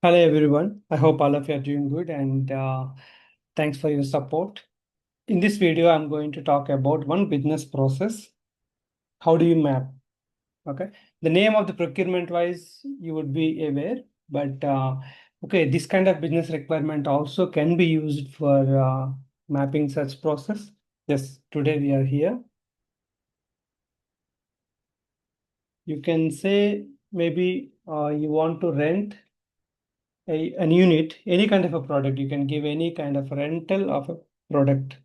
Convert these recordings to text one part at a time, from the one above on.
Hello everyone. I hope all of you are doing good and thanks for your support. In this video, I'm going to talk about one business process. How do you map? Okay. The name of the procurement wise, you would be aware, but okay, this kind of business requirement also can be used for mapping such process. Yes, today we are here. You can say maybe you want to rent an unit, any kind of a product. You can give any kind of rental of a product.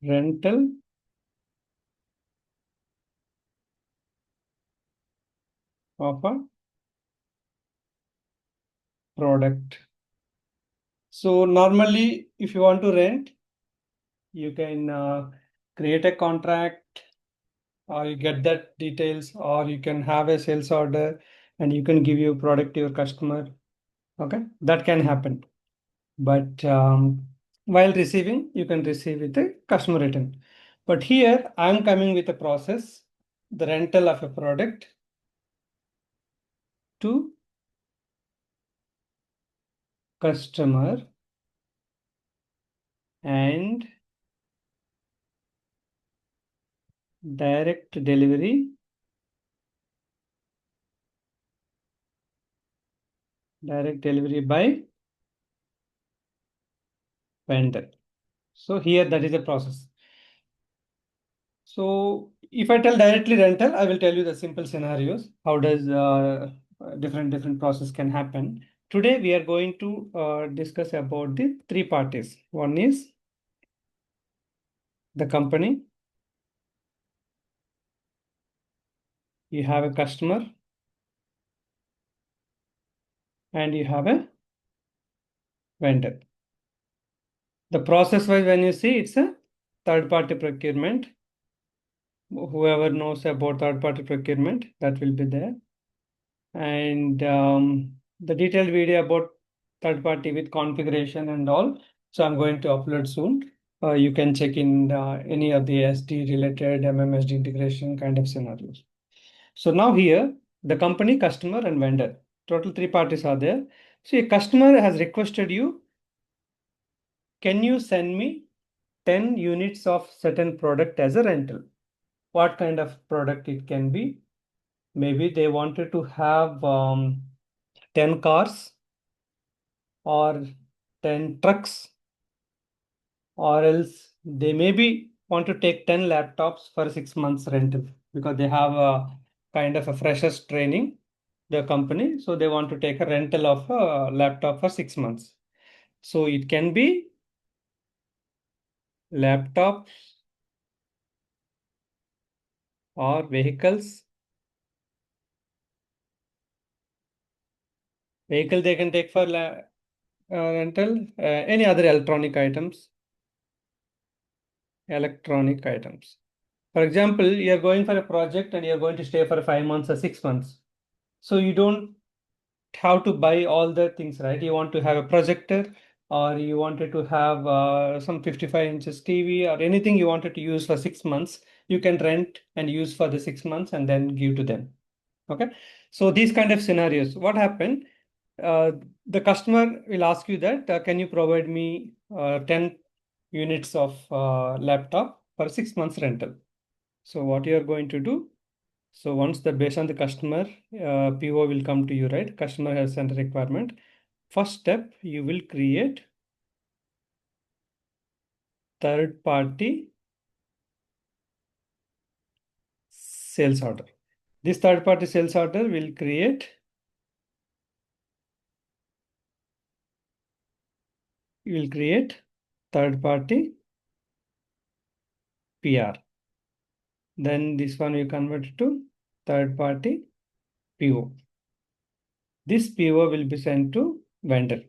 Rental of a product. So normally, if you want to rent, you can create a contract, or you get that details, or you can have a sales order and you can give your product to your customer. Okay, that can happen. But while receiving, you can receive with a customer return. But here I'm coming with a process, the rental of a product to customer and direct delivery by vendor. So here that is a process. So if I tell directly rental, I will tell you the simple scenarios. How does different process can happen. Today we are going to discuss about the three parties. One is the company. You have a customer and you have a vendor. The process wise, when you see, it's a third party procurement. Whoever knows about third party procurement, that will be there. And the detailed video about third party with configuration and all. So I'm going to upload soon. You can check in any of the SD related MMSD integration kind of scenarios. So now here, the company, customer and vendor, total three parties are there. So a customer has requested you, can you send me 10 units of certain product as a rental? What kind of product it can be? Maybe they wanted to have 10 cars or 10 trucks, or else they maybe want to take 10 laptops for 6 months rental because they have a kind of a freshers training, the company. So they want to take a rental of a laptop for 6 months. So it can be laptops or vehicles. Vehicle they can take for rental, any other electronic items. For example, you're going for a project and you're going to stay for 5 months or 6 months. So you don't have to buy all the things, right? You want to have a projector, or you wanted to have some 55 inches TV, or anything you wanted to use for 6 months, you can rent and use for the 6 months and then give to them. Okay. So these kind of scenarios, what happened? Uh, the customer will ask you that, can you provide me 10 units of laptop for 6 months rental? So what you are going to do? So once the based on the customer, PO will come to you, right? Customer has sent a requirement. First step, you will create third party sales order. This third party sales order will create third party PR. Then this one you convert it to third party PO. This PO will be sent to vendor.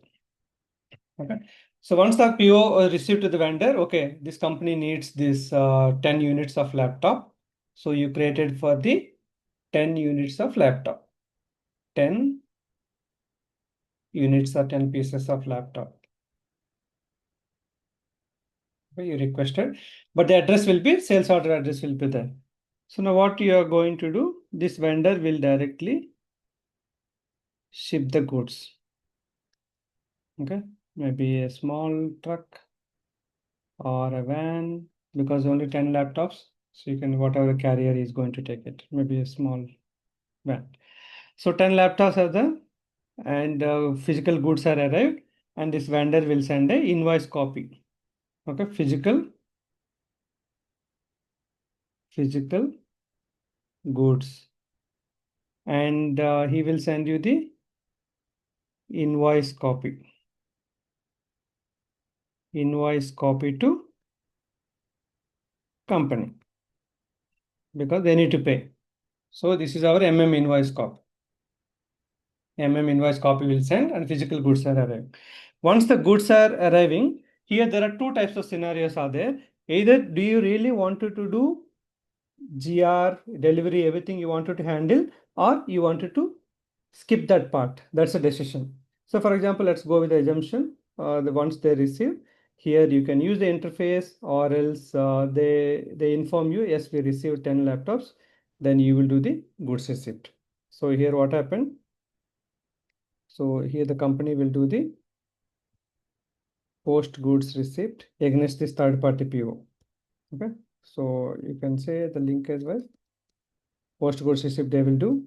Okay. So once the PO received to the vendor, okay, this company needs this 10 units of laptop. So you created for the 10 units of laptop. 10 units or 10 pieces of laptop. You requested, but the address will be, sales order address will be there. So now what you are going to do, this vendor will directly ship the goods. Okay, maybe a small truck or a van, because only 10 laptops. So you can, whatever the carrier is going to take it, maybe a small van. So 10 laptops are there, and physical goods are arrived, and this vendor will send a invoice copy. Okay, physical goods, and he will send you the invoice copy to company, because they need to pay. So this is our MM invoice copy. MM invoice copy will send, and physical goods are arriving. Once the goods are arriving, here there are two types of scenarios are there. Either do you really wanted to do GR, delivery, everything you wanted to handle, or you wanted to skip that part. That's a decision. So for example, let's go with the assumption, the once they receive, here you can use the interface, or else they inform you, yes, we received 10 laptops, then you will do the goods receipt. So here what happened? So here the company will do the post goods receipt against this third party PO. Okay, so you can say the link as well. Post goods receipt they will do.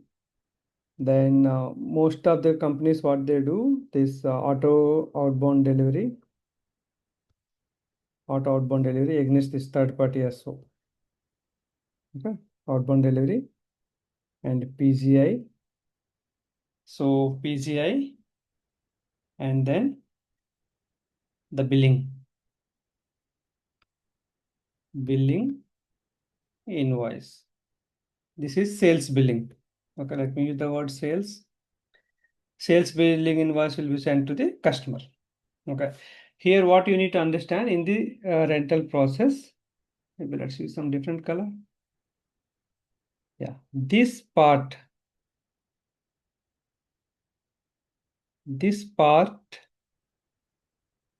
Then most of the companies, what they do, this auto outbound delivery against this third party SO. Okay, outbound delivery and PGI. So PGI, and then the billing invoice. This is sales billing. Okay, let me use the word sales. Sales billing invoice will be sent to the customer. Okay, here what you need to understand in the rental process, maybe let's use some different color. Yeah, this part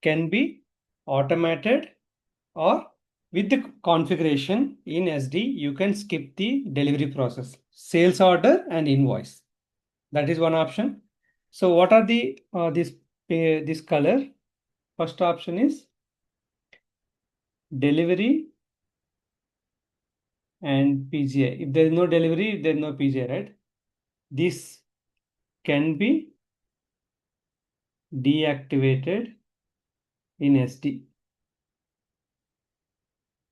can be automated, or with the configuration in SD, you can skip the delivery process, sales order and invoice. That is one option. So what are the this color? First option is delivery and PGI. If there is no delivery, there is no PGI, right? This can be deactivated in SD.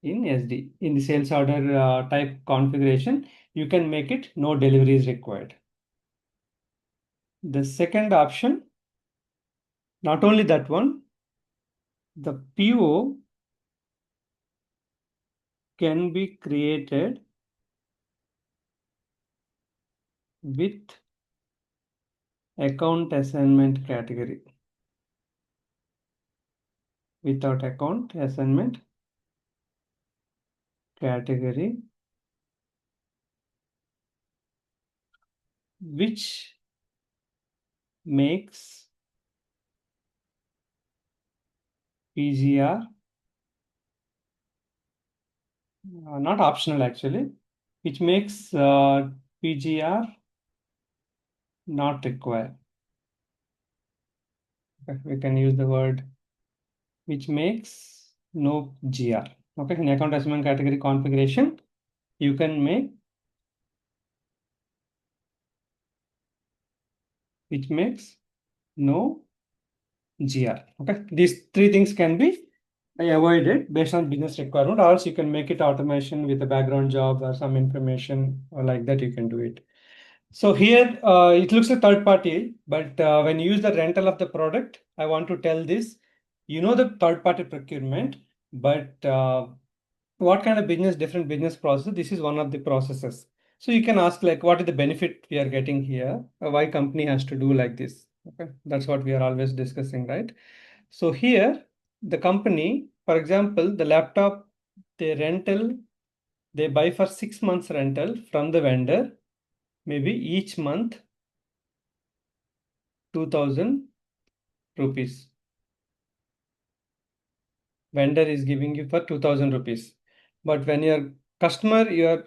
In the sales order type configuration, you can make it no delivery is required. The second option, not only that one, the PO can be created with account assignment category. Without account assignment category, which makes PGR not optional actually, which makes PGR not required. We can use the word which makes no GR. Okay, in account assignment category configuration, you can make which makes no GR. Okay, these three things can be avoided based on business requirement, or else you can make it automation with a background job or some information, or like that you can do it. So here it looks a third party, but when you use the rental of the product, I want to tell this, you know the third party procurement, but what kind of business, different business process, this is one of the processes. So you can ask like, what is the benefit we are getting here? Why company has to do like this? Okay, that's what we are always discussing, right? So here, the company, for example, the laptop, they buy for 6 months rental from the vendor, maybe each month 2000 rupees. vendor is giving you for 2000 rupees. But when your customer, you are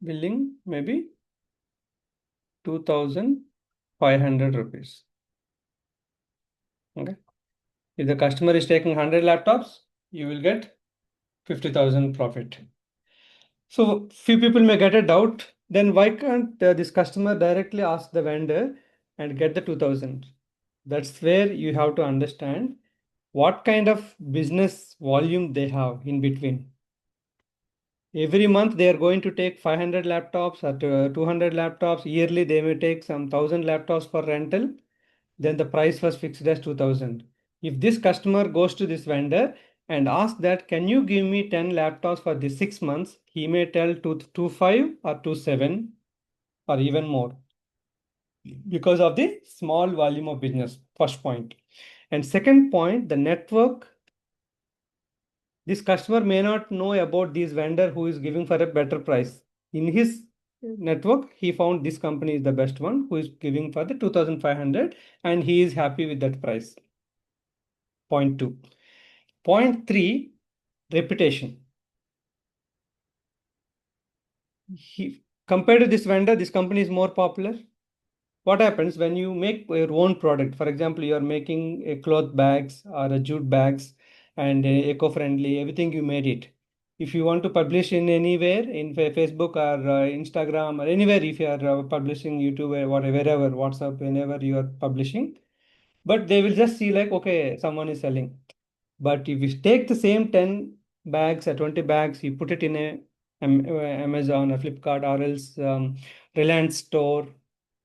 billing maybe 2500 rupees. Okay. If the customer is taking 100 laptops, you will get 50,000 profit. So few people may get a doubt, then why can't this customer directly ask the vendor and get the 2000? That's where you have to understand what kind of business volume they have in between. Every month they are going to take 500 laptops or 200 laptops. Yearly they may take some 1000 laptops for rental. Then the price was fixed as 2000. If this customer goes to this vendor and asks that, can you give me 10 laptops for the 6 months? He may tell 225 or 27 or even more because of the small volume of business. First point. And second point, the network. This customer may not know about this vendor who is giving for a better price. In his network, he found this company is the best one who is giving for the 2500 and he is happy with that price. Point 2. Point 3, reputation. Compared to this vendor, this company is more popular. What happens when you make your own product? For example, you are making a cloth bags or a jute bags and eco-friendly, everything you made it. If you want to publish in anywhere, in Facebook or Instagram or anywhere, if you are publishing YouTube or whatever, wherever, WhatsApp, whenever you are publishing, but they will just see like, okay, someone is selling. But if you take the same 10 bags or 20 bags, you put it in a Amazon or Flipkart or else Reliance store,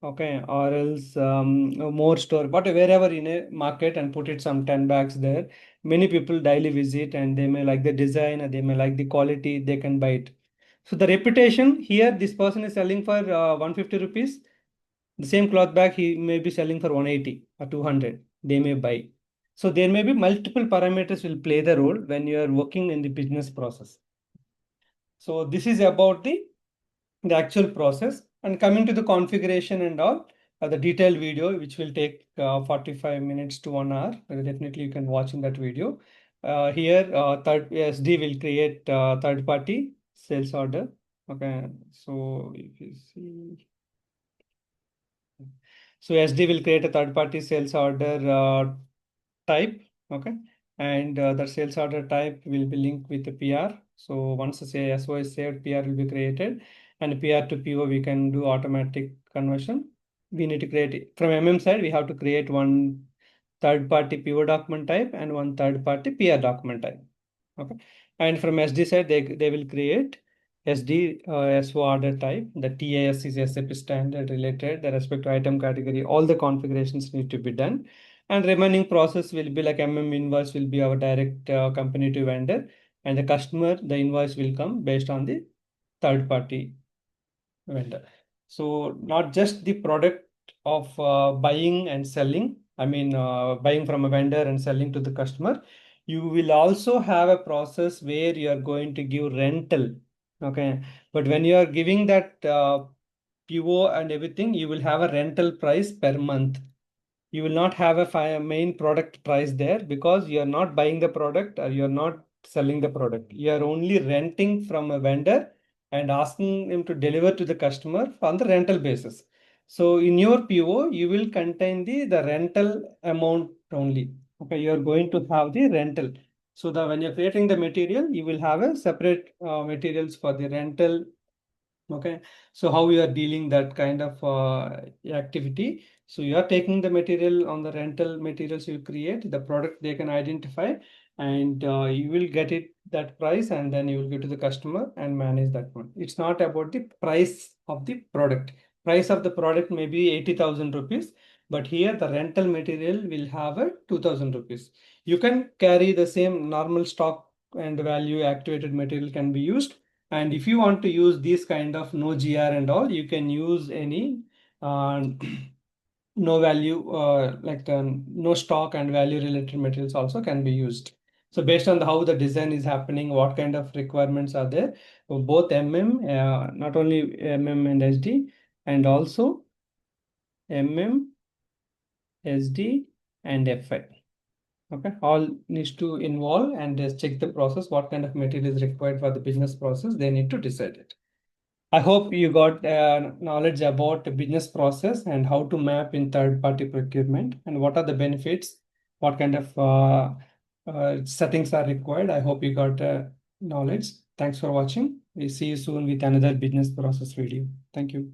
okay, or else more store, but wherever in a market and put it some 10 bags there. Many people daily visit and they may like the design or they may like the quality, they can buy it. So the reputation here, this person is selling for 150 rupees. The same cloth bag he may be selling for 180 or 200. They may buy. So there may be multiple parameters will play the role when you are working in the business process. So this is about the actual process, and coming to the configuration and all, the detailed video which will take 45 minutes to 1 hour. Definitely you can watch in that video. Here third SD will create third party sales order. Okay, so if you see, so SD will create a third party sales order type. Okay, and the sales order type will be linked with the PR. So once the say SO is saved, PR will be created, and PR to PO we can do automatic conversion. We need to create from MM side. We have to create one third party PO document type and one third party PR document type. Okay, and from SD side they will create SD SO order type. The TAS is SAP standard related. The respect to item category. All the configurations need to be done, and remaining process will be like MM invoice will be our direct company to vendor, and the customer the invoice will come based on the third party vendor. So not just the product of buying and selling, I mean buying from a vendor and selling to the customer, you will also have a process where you are going to give rental. Okay, but when you are giving that PO and everything, you will have a rental price per month. You will not have a main product price there because you are not buying the product or you are not selling the product. You are only renting from a vendor and asking him to deliver to the customer on the rental basis. So in your PO, you will contain the rental amount only. Okay, you are going to have the rental. So that when you're creating the material, you will have a separate materials for the rental. Okay, so how you are dealing that kind of activity. So you are taking the material on the rental materials you create, the product they can identify, and you will get it that price, and then you will give to the customer and manage that one. It's not about the price of the product. Price of the product may be 80,000 rupees, but here the rental material will have a 2,000 rupees. You can carry the same normal stock and value activated material can be used, and if you want to use this kind of no GR and all, you can use any uh, no value like no stock and value related materials also can be used. So based on how the design is happening, what kind of requirements are there, so both MM, not only MM and SD, and also MM, SD, and FI. Okay, all needs to involve and check the process, what kind of material is required for the business process. They need to decide it. I hope you got knowledge about the business process and how to map in third-party procurement and what are the benefits, what kind of settings are required. I hope you got knowledge. Thanks for watching. We see you soon with another business process video. Thank you.